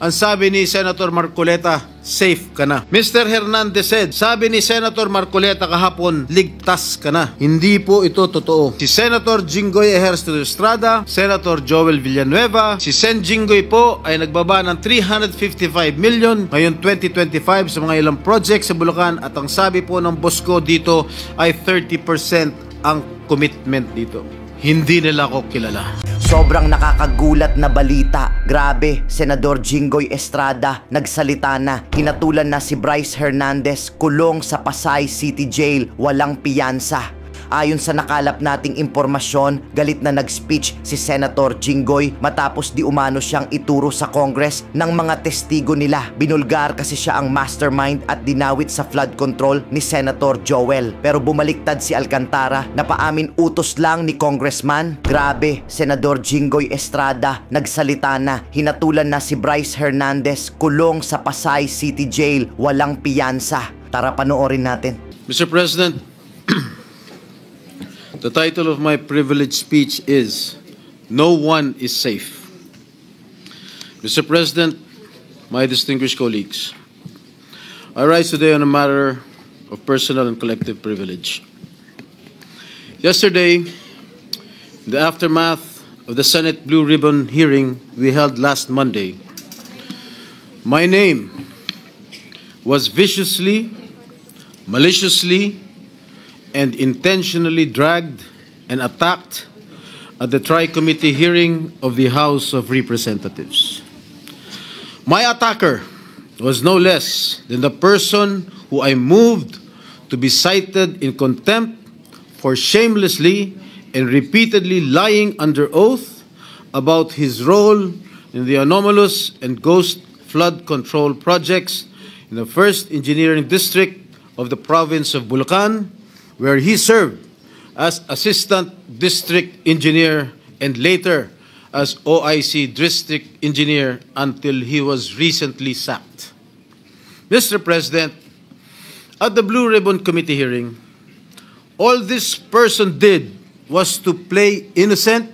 ang sabi ni Senator Marcoleta, safe ka na. Mr. Hernandez said, sabi ni Senator Marcoleta kahapon, ligtas ka na. Hindi po ito totoo. Si Senator Jinggoy Ejercito Estrada, Senator Joel Villanueva, si Sen Jinggoy po ay nagbaba ng 355 million ngayon 2025 sa mga ilang projects sa Bulacan, at ang sabi po ng boss ko dito ay 30% ang commitment dito. Hindi nila ako kilala. Sobrang nakakagulat na balita. Grabe, Senador Jinggoy Estrada nagsalita na. Hinatulan na si Bryce Hernandez, kulong sa Pasay City Jail, walang piyansa. Ayon sa nakalap nating impormasyon, galit na nag-speech si Senator Jinggoy matapos di umano siyang ituro sa Congress ng mga testigo nila. Binulgar kasi siya ang mastermind at dinawit sa flood control ni Senator Joel. Pero bumaliktad si Alcantara na paamin utos lang ni Congressman. Grabe, Senador Jinggoy Estrada nagsalita na. Hinatulan na si Bryce Hernandez, kulong sa Pasay City Jail, walang piyansa. Tara panoorin natin. Mr. President, the title of my privileged speech is, No One is Safe. Mr. President, my distinguished colleagues, I rise today on a matter of personal and collective privilege. Yesterday, in the aftermath of the Senate Blue Ribbon hearing we held last Monday, my name was viciously, maliciously, and intentionally dragged and attacked at the Tri-Committee hearing of the House of Representatives. My attacker was no less than the person who I moved to be cited in contempt for shamelessly and repeatedly lying under oath about his role in the anomalous and ghost flood control projects in the 1st Engineering District of the province of Bulacan, where he served as Assistant District Engineer and later as OIC District Engineer until he was recently sacked. Mr. President, at the Blue Ribbon Committee hearing, all this person did was to play innocent,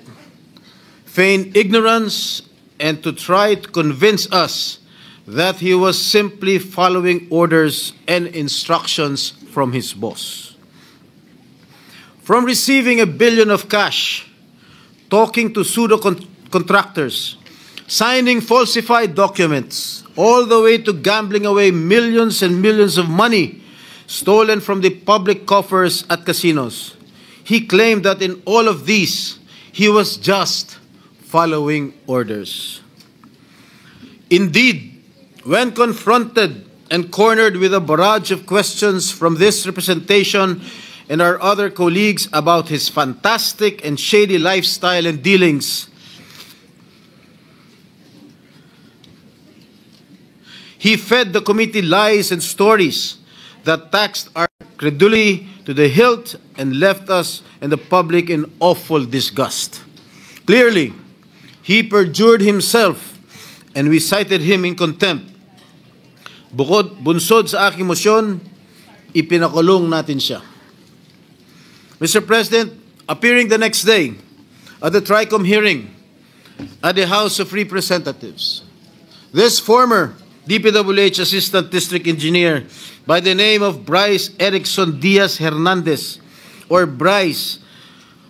feign ignorance, and to try to convince us that he was simply following orders and instructions from his boss. From receiving $1 billion of cash, talking to pseudo-contractors, signing falsified documents, all the way to gambling away millions and millions of money stolen from the public coffers at casinos, he claimed that in all of these, he was just following orders. Indeed, when confronted and cornered with a barrage of questions from this representation and our other colleagues about his fantastic and shady lifestyle and dealings, he fed the committee lies and stories that taxed our credulity to the hilt and left us and the public in awful disgust. Clearly, he perjured himself and we cited him in contempt. Bunsod sa aking motion, ipinakulong natin siya. Mr. President, appearing the next day at the TRICOM hearing at the House of Representatives, this former DPWH Assistant District Engineer by the name of Bryce Erickson Diaz Hernandez, or Bryce,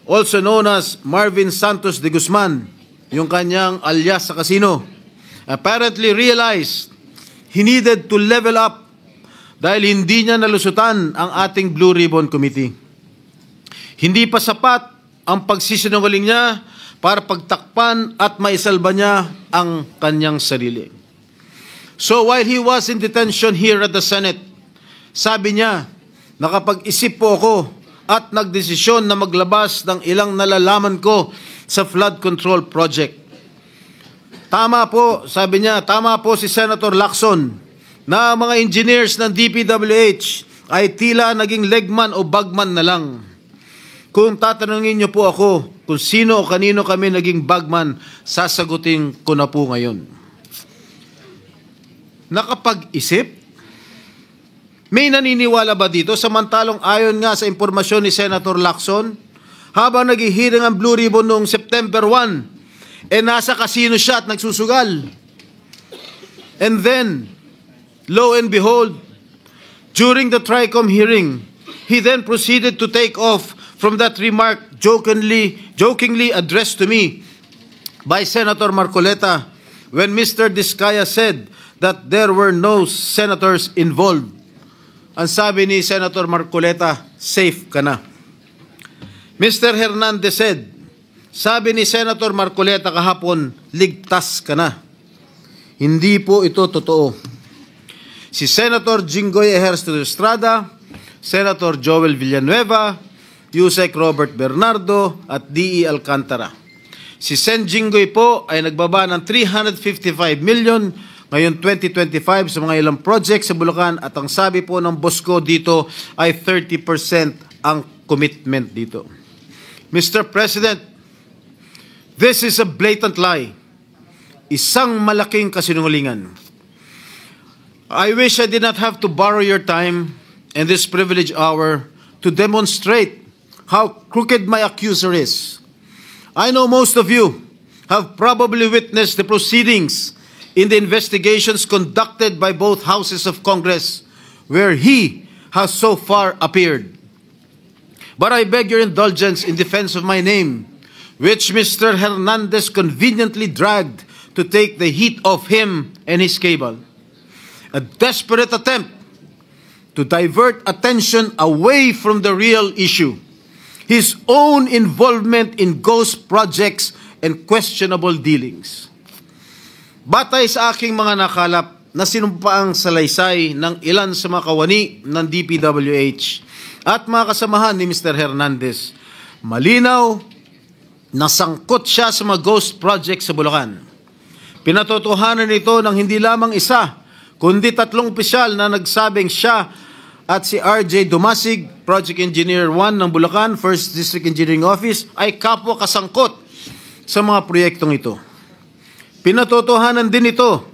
also known as Marvin Santos de Guzman, yung kanyang alias sa casino, apparently realized he needed to level up dahil hindi niya nalusutan ang ating Blue Ribbon Committee. Hindi pa sapat ang pagsisinungaling niya para pagtakpan at maisalba niya ang kanyang sarili. So while he was in detention here at the Senate, sabi niya, nakapag-isip po ako at nagdesisyon na maglabas ng ilang nalalaman ko sa flood control project. Tama po, sabi niya, tama po si Senator Lacson na mga engineers ng DPWH ay tila naging legman o bagman na lang. Kung tatanungin niyo po ako kung sino o kanino kami naging bagman, sasagutin ko na po ngayon. Nakapag-isip? May naniniwala ba dito? Samantalong ayon nga sa impormasyon ni Senator Lacson, habang naghihiring ang Blue Ribbon noong September 1, nasa casino siya at nagsusugal. And then, lo and behold, during the TRICOM hearing, he then proceeded to take off from that remark jokingly addressed to me by Senator Marcoleta when Mr. Diskaya said that there were no senators involved. Ang sabi ni Senator Marcoleta, safe ka na. Mr. Hernandez said, sabi ni Senator Marcoleta kahapon, ligtas ka na. Hindi po ito totoo. Si Senator Jinggoy Ejercito Estrada, Senator Joel Villanueva, Yusek Robert Bernardo at D.E. Alcantara. Si Sen Jinggoy po ay nagbaba ng 355 million ngayon 2025 sa mga ilang projects sa Bulacan at ang sabi po ng boss ko dito ay 30% ang commitment dito. Mr. President, this is a blatant lie. Isang malaking kasinungalingan. I wish I did not have to borrow your time in this privileged hour to demonstrate how crooked my accuser is. I know most of you have probably witnessed the proceedings in the investigations conducted by both houses of Congress where he has so far appeared. But I beg your indulgence in defense of my name, which Mr. Hernandez conveniently dragged to take the heat off him and his cable. A desperate attempt to divert attention away from the real issue, his own involvement in ghost projects and questionable dealings. Batay sa aking mga nakalap na sinumpaang salaysay ng ilan sa mga kawani ng DPWH at mga kasamahan ni Mr. Hernandez, malinaw na sangkot siya sa mga ghost projects sa Bulacan. Pinatotohanan nito ng hindi lamang isa, kundi 3 opisyal na nagsabing siya at si RJ Dumasig, Project Engineer 1 ng Bulacan, 1st District Engineering Office, ay kapwa kasangkot sa mga proyektong ito. Pinatotohanan din ito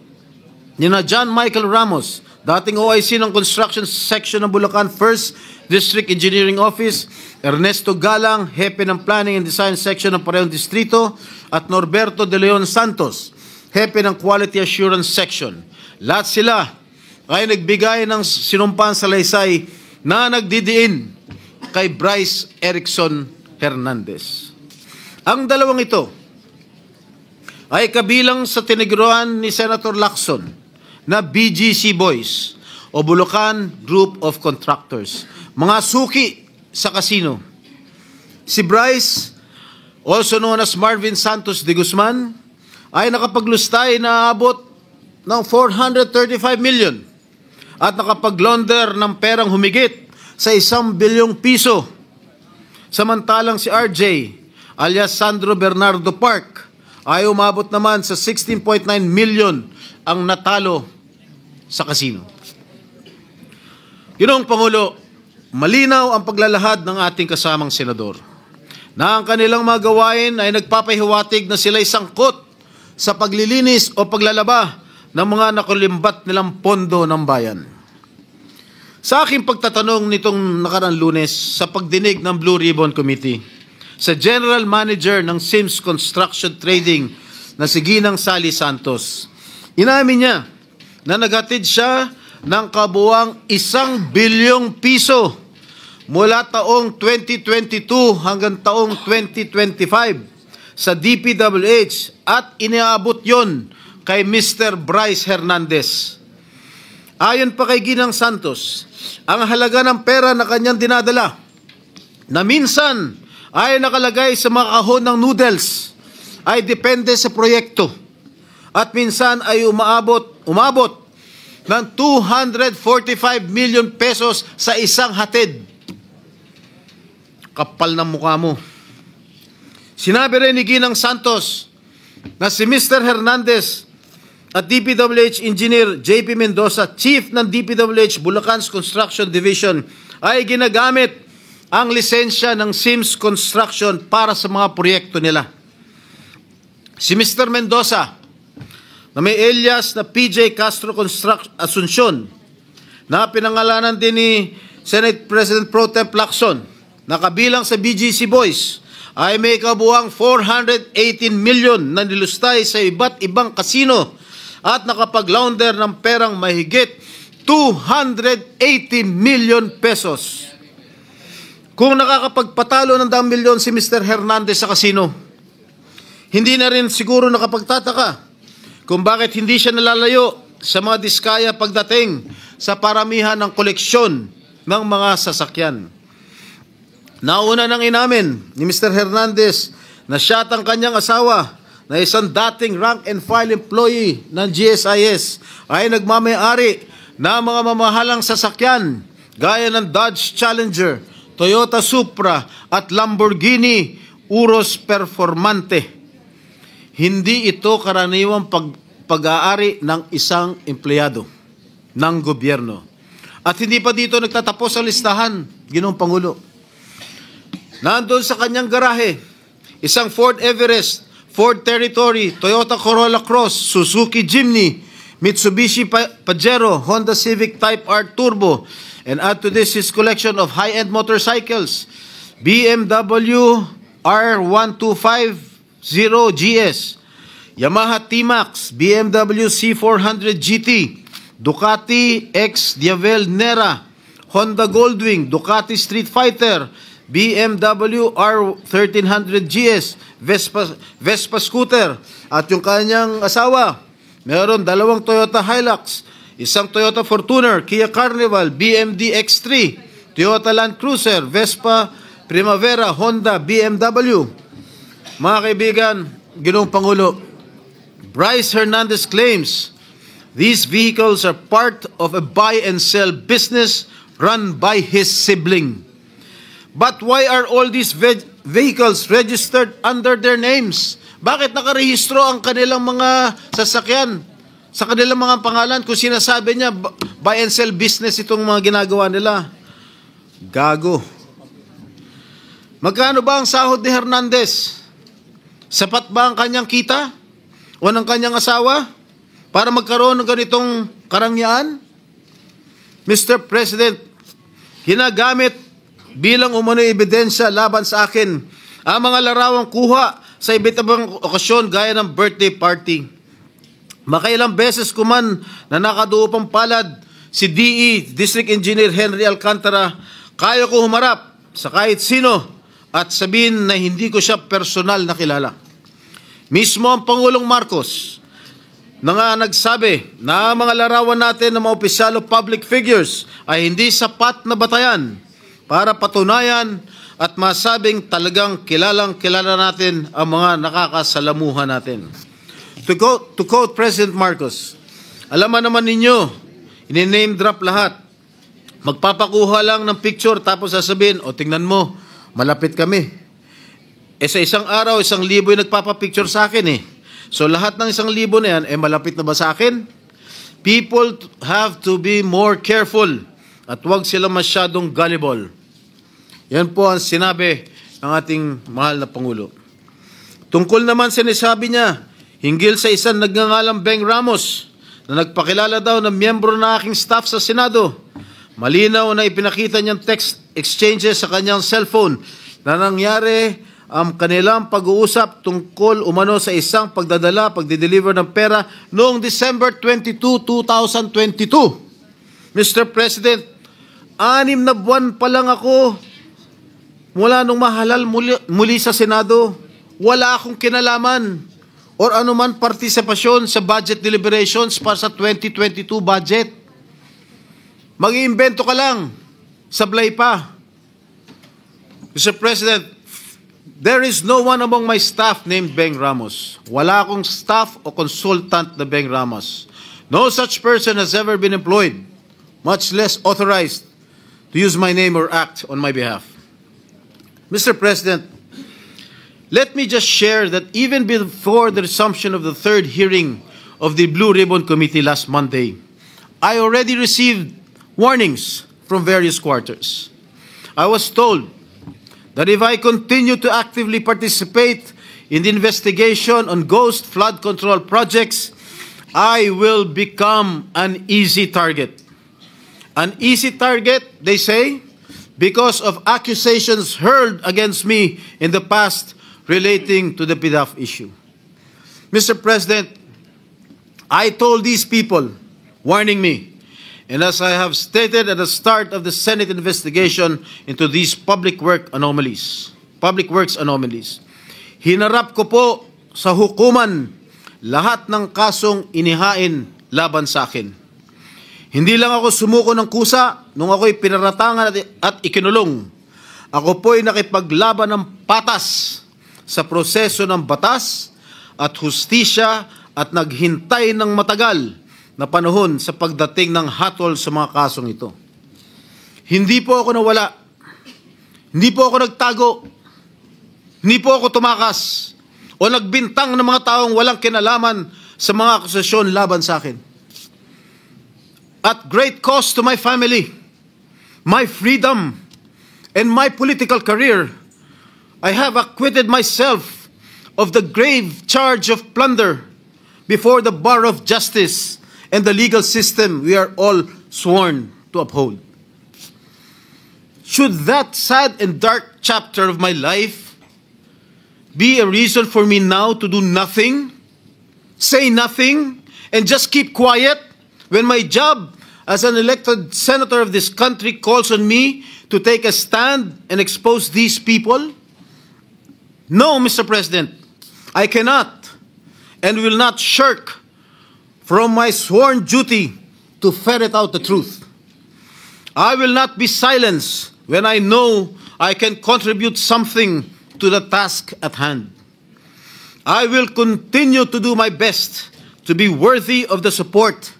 ni na John Michael Ramos, dating OIC ng Construction Section ng Bulacan, 1st District Engineering Office, Ernesto Galang, Hepe ng Planning and Design Section ng parehong distrito, at Norberto De Leon Santos, Hepe ng Quality Assurance Section. Lahat sila ay nagbigay ng sinumpaan salaysay na nagdidiin kay Bryce Erickson Hernandez. Ang dalawang ito ay kabilang sa tiniguruan ni Senator Lacson na BGC Boys o Bulacan Group of Contractors, mga suki sa kasino. Si Bryce, also known as Marvin Santos de Guzman, ay nakapaglustay na abot ng 435 million at nakapaglaunder ng perang humigit sa 1 bilyong piso. Samantalang si RJ, alias Sandro Bernardo Park, ay umabot naman sa 16.9 million ang natalo sa kasino. Ginoong Pangulo, malinaw ang paglalahad ng ating kasamang senador na ang kanilang mga gawain ay nagpapahiwatig na sila'y sangkot sa paglilinis o paglalaba ng mga nakulimbat nilang pondo ng bayan. Sa aking pagtatanong nitong nakarang Lunes sa pagdinig ng Blue Ribbon Committee sa General Manager ng Sims Construction Trading na si Ginang Sally Santos, inamin niya na naghatid siya ng kabuwang 1 bilyong piso mula taong 2022 hanggang taong 2025 sa DPWH at iniabot yon kay Mr. Bryce Hernandez. Ayon pa kay Ginang Santos, ang halaga ng pera na kanyang dinadala na minsan ay nakalagay sa mga kahon ng noodles ay depende sa proyekto at minsan ay umabot ng 245 million pesos sa isang hatid. Kapal ng mukha mo. Sinabi rin ni Ginang Santos na si Mr. Hernandez at DPWH Engineer JP Mendoza, Chief ng DPWH Bulacan's Construction Division, ay ginagamit ang lisensya ng Sims Construction para sa mga proyekto nila. Si Mr. Mendoza, na may alias na PJ Castro Asuncion, na pinangalanan din ni Senate President Pro Tem Lacson, na kabilang sa BGC Boys, ay may kabuang 418 million na nilustay sa iba't ibang kasino at nakapag-launder ng perang mahigit 280 million pesos. Kung nakakapagpatalo ng 10 milyon si Mr. Hernandez sa kasino, hindi na rin siguro nakapagtataka kung bakit hindi siya nalalayo sa mga diskaya pagdating sa paramihan ng koleksyon ng mga sasakyan. Nauna nang inamin ni Mr. Hernandez na siya at ang kanyang asawa na isang dating rank and file employee ng GSIS ay nagmamayari na mga mamahalang sasakyan gaya ng Dodge Challenger, Toyota Supra at Lamborghini Urus Performante. Hindi ito karaniwang pag-aari ng isang empleyado ng gobyerno. At hindi pa dito nagtatapos ang listahan, Ginoong Pangulo. Nandun sa kanyang garahe, isang Ford Everest, Ford Territory, Toyota Corolla Cross, Suzuki Jimny, Mitsubishi Pajero, Honda Civic Type R Turbo, and add to this his collection of high-end motorcycles, BMW R1250GS, Yamaha T-Max, BMW C400 GT, Ducati X Diavel Nera, Honda Goldwing, Ducati Street Fighter, BMW R1300 GS, Vespa scooter, at yung kanyang asawa, meron 2 Toyota Hilux, isang Toyota Fortuner, Kia Carnival, BMD X3, Toyota Land Cruiser, Vespa Primavera, Honda, BMW. Mga kaibigan, Ginoong Pangulo, Bryce Hernandez claims these vehicles are part of a buy and sell business run by his sibling. But why are all these vehicles registered under their names? Bakit nakarehistro ang kanilang mga sasakyan sa kanilang mga pangalan kung sinasabi niya buy and sell business itong mga ginagawa nila? Gago. Magkano ba ang sahod ni Hernandez? Sapat ba ang kanyang kita o ng kanyang asawa para magkaroon ng ganitong karangyaan? Mr. President, ginagamit bilang umano'y ebidensya laban sa akin ang mga larawang kuha sa iba't ibang okasyon gaya ng birthday party. Makailang beses ko man na nakaduupang palad si DE, District Engineer Henry Alcantara, kaya ko humarap sa kahit sino at sabihin na hindi ko siya personal na kilala. Mismo ang Pangulong Marcos na nga nagsabi na mga larawan natin ng mga opisyal o public figures ay hindi sapat na batayan para patunayan at masabing talagang kilalang-kilala natin ang mga nakakasalamuhan natin. To quote President Marcos, alam naman ninyo, ini-name drop lahat. Magpapakuha lang ng picture tapos sasabihin, o tingnan mo, malapit kami. Sa isang araw, 1,000 yung nagpapapicture sa akin eh. So lahat ng 1,000 na yan, malapit na ba sa akin? People have to be more careful at huwag sila masyadong gullible. Yan po ang sinabi ng ating mahal na Pangulo. Tungkol naman sinasabi niya, hinggil sa isang nagngangalang Beng Ramos na nagpakilala daw ng miyembro ng aking staff sa Senado. Malinaw na ipinakita niyang text exchanges sa kanyang cellphone na nangyari ang kanilang pag-uusap tungkol umano sa isang pagdideliver ng pera noong December 22, 2022. Mr. President, 6 na buwan pa lang ako mula nung mahalal muli sa Senado. Wala akong kinalaman or anuman partisipasyon sa budget deliberations para sa 2022 budget. Mag-iimbento ka lang, sablay pa. Mr. President, there is no one among my staff named Beng Ramos. Wala akong staff o consultant na Beng Ramos. No such person has ever been employed, much less authorized to use my name or act on my behalf. Mr. President, let me just share that even before the resumption of the third hearing of the Blue Ribbon Committee last Monday, I already received warnings from various quarters. I was told that if I continue to actively participate in the investigation on ghost flood control projects, I will become an easy target. An easy target, they say, because of accusations hurled against me in the past relating to the PDAF issue. Mr. President, I told these people, warning me, and as I have stated at the start of the Senate investigation into these public works anomalies, hinarap ko po sa hukuman lahat ng kasong inihain laban sa akin. Hindi lang ako sumuko ng kusa nung ako'y pinaratangan at ikinulong. Ako po'y nakipaglaban ng patas sa proseso ng batas at hustisya at naghintay ng matagal na panahon sa pagdating ng hatol sa mga kasong ito. Hindi po ako nawala. Hindi po ako nagtago. Hindi po ako tumakas o nagbintang ng mga taong walang kinalaman sa mga akusasyon laban sa akin. At great cost to my family, my freedom, and my political career, I have acquitted myself of the grave charge of plunder before the bar of justice and the legal system we are all sworn to uphold. Should that sad and dark chapter of my life be a reason for me now to do nothing, say nothing, and just keep quiet when my job as an elected senator of this country calls on me to take a stand and expose these people? No, Mr. President, I cannot and will not shirk from my sworn duty to ferret out the truth. I will not be silenced when I know I can contribute something to the task at hand. I will continue to do my best to be worthy of the support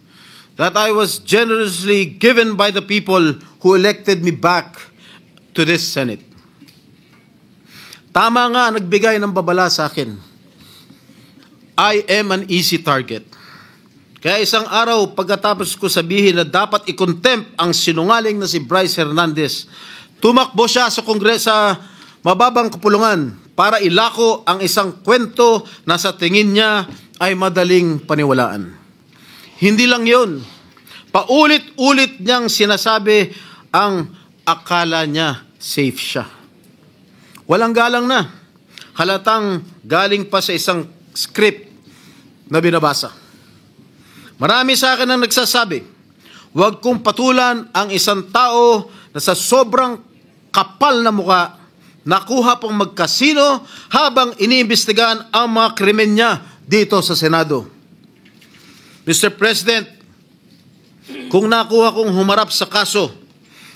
that I was generously given by the people who elected me back to this Senate. Tama nga nagbigay ng babala sa akin. I am an easy target. Kaya isang araw pagkatapos ko sabihin na dapat i-contempt ang sinungaling na si Bryce Hernandez, tumakbo siya sa Kongreso sa mababang kapulungan para ilako ang isang kwento na sa tingin niya ay madaling paniwalaan. Hindi lang yun. Paulit-ulit niyang sinasabi ang akala niya safe siya. Walang galang na. Halatang galing pa sa isang script na binabasa. Marami sa akin ang nagsasabi, huwag kong patulan ang isang tao na sa sobrang kapal na muka, nakuha pong magkasino habang iniimbestigahan ang mga krimen niya dito sa Senado. Mr. President, kung nakuha kong humarap sa kaso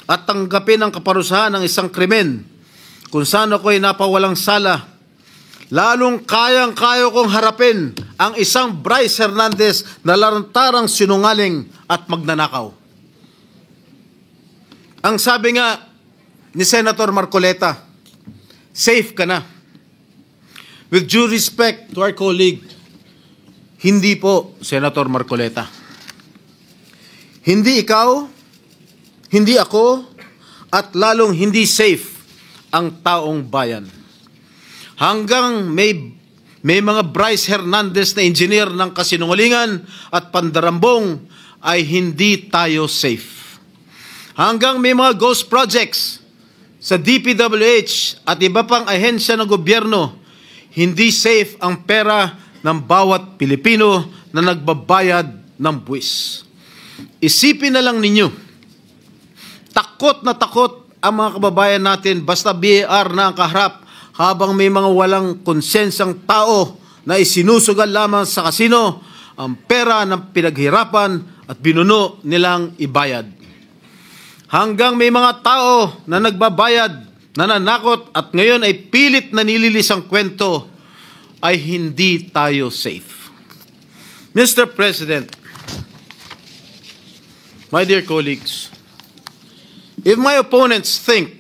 at tanggapin ang kaparusahan ng isang krimen kung saan ako'y napawalang sala, lalong kayang-kaya kong harapin ang isang Bryce Hernandez na lantarang sinungaling at magnanakaw. Ang sabi nga ni Senator Marcoleta, safe ka na. With due respect to our colleague, hindi po, Senator Marcoleta. Hindi ikaw, hindi ako, at lalong hindi safe ang taong bayan. Hanggang may mga Bryce Hernandez na engineer ng kasinungalingan at pandarambong ay hindi tayo safe. Hanggang may mga ghost projects sa DPWH at iba pang ahensya ng gobyerno, hindi safe ang pera ng bawat Pilipino na nagbabayad ng buwis. Isipin na lang ninyo, takot na takot ang mga kababayan natin basta BAR na ang kaharap habang may mga walang konsensang tao na isinusugal lamang sa kasino ang pera ng pinaghirapan at binuno nilang ibayad. Hanggang may mga tao na nagbabayad, nananakot at ngayon ay pilit na nililis ang kwento, ay hindi tayo safe. Mr. President, my dear colleagues, if my opponents think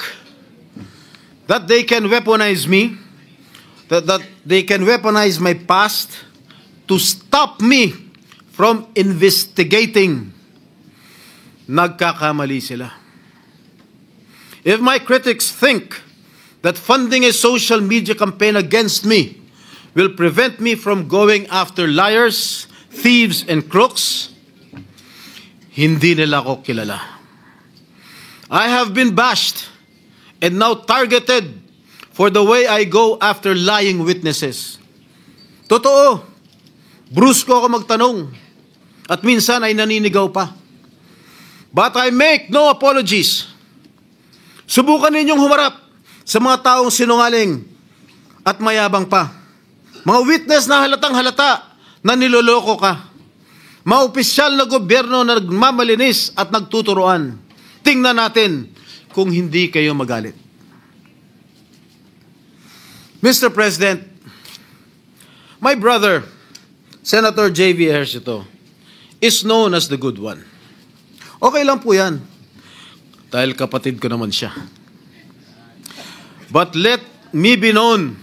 that they can weaponize me, that they can weaponize my past to stop me from investigating, nagkakamali sila. If my critics think that funding a social media campaign against me will prevent me from going after liars, thieves, and crooks, hindi nila ako kilala. I have been bashed and now targeted for the way I go after lying witnesses. Totoo, brusko ako magtanong, at minsan ay naninigaw pa. But I make no apologies. Subukan ninyong humarap sa mga taong sinungaling at mayabang pa. Mga witness na halatang halata na niloloko ka. Mga opisyal na gobyerno na nagmamalinis at nagtuturoan. Tingnan natin kung hindi kayo magalit. Mr. President, my brother, Senator J.V. Ejercito, is known as the good one. Okay lang po yan, dahil kapatid ko naman siya. But let me be known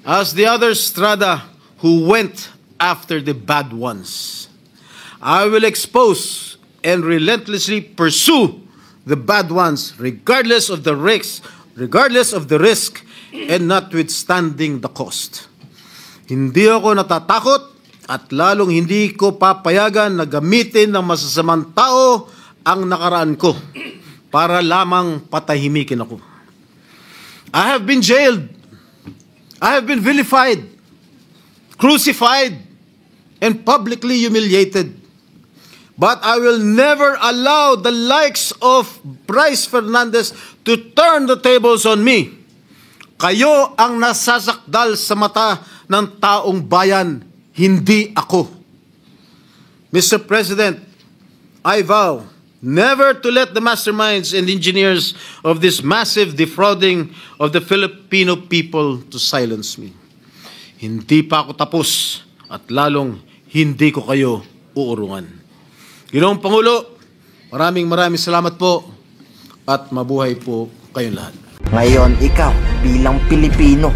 as the other Strada who went after the bad ones. I will expose and relentlessly pursue the bad ones regardless of the risk and notwithstanding the cost. Hindi ako natatakot at lalong hindi ko papayagan na gamitin ng masasamang tao ang nakaraan ko para lamang patahimikin ako. I have been jailed. I have been vilified, crucified, and publicly humiliated. But I will never allow the likes of Bryce Fernandez to turn the tables on me. Kayo ang nasasakdal sa mata ng taong bayan, hindi ako. Mr. President, I vow never to let the masterminds and engineers of this massive defrauding of the Filipino people to silence me. Hindi pa ako tapos at lalong hindi ko kayo uurungan. Ginoong Pangulo, maraming salamat po at mabuhay po kayong lahat. Ngayon, ikaw bilang Pilipino,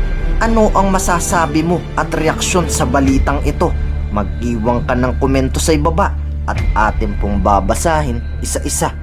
ano ang masasabi mo at reaksyon sa balitang ito? Mag-iwan ka ng komento sa ibaba at atin pong babasahin isa-isa.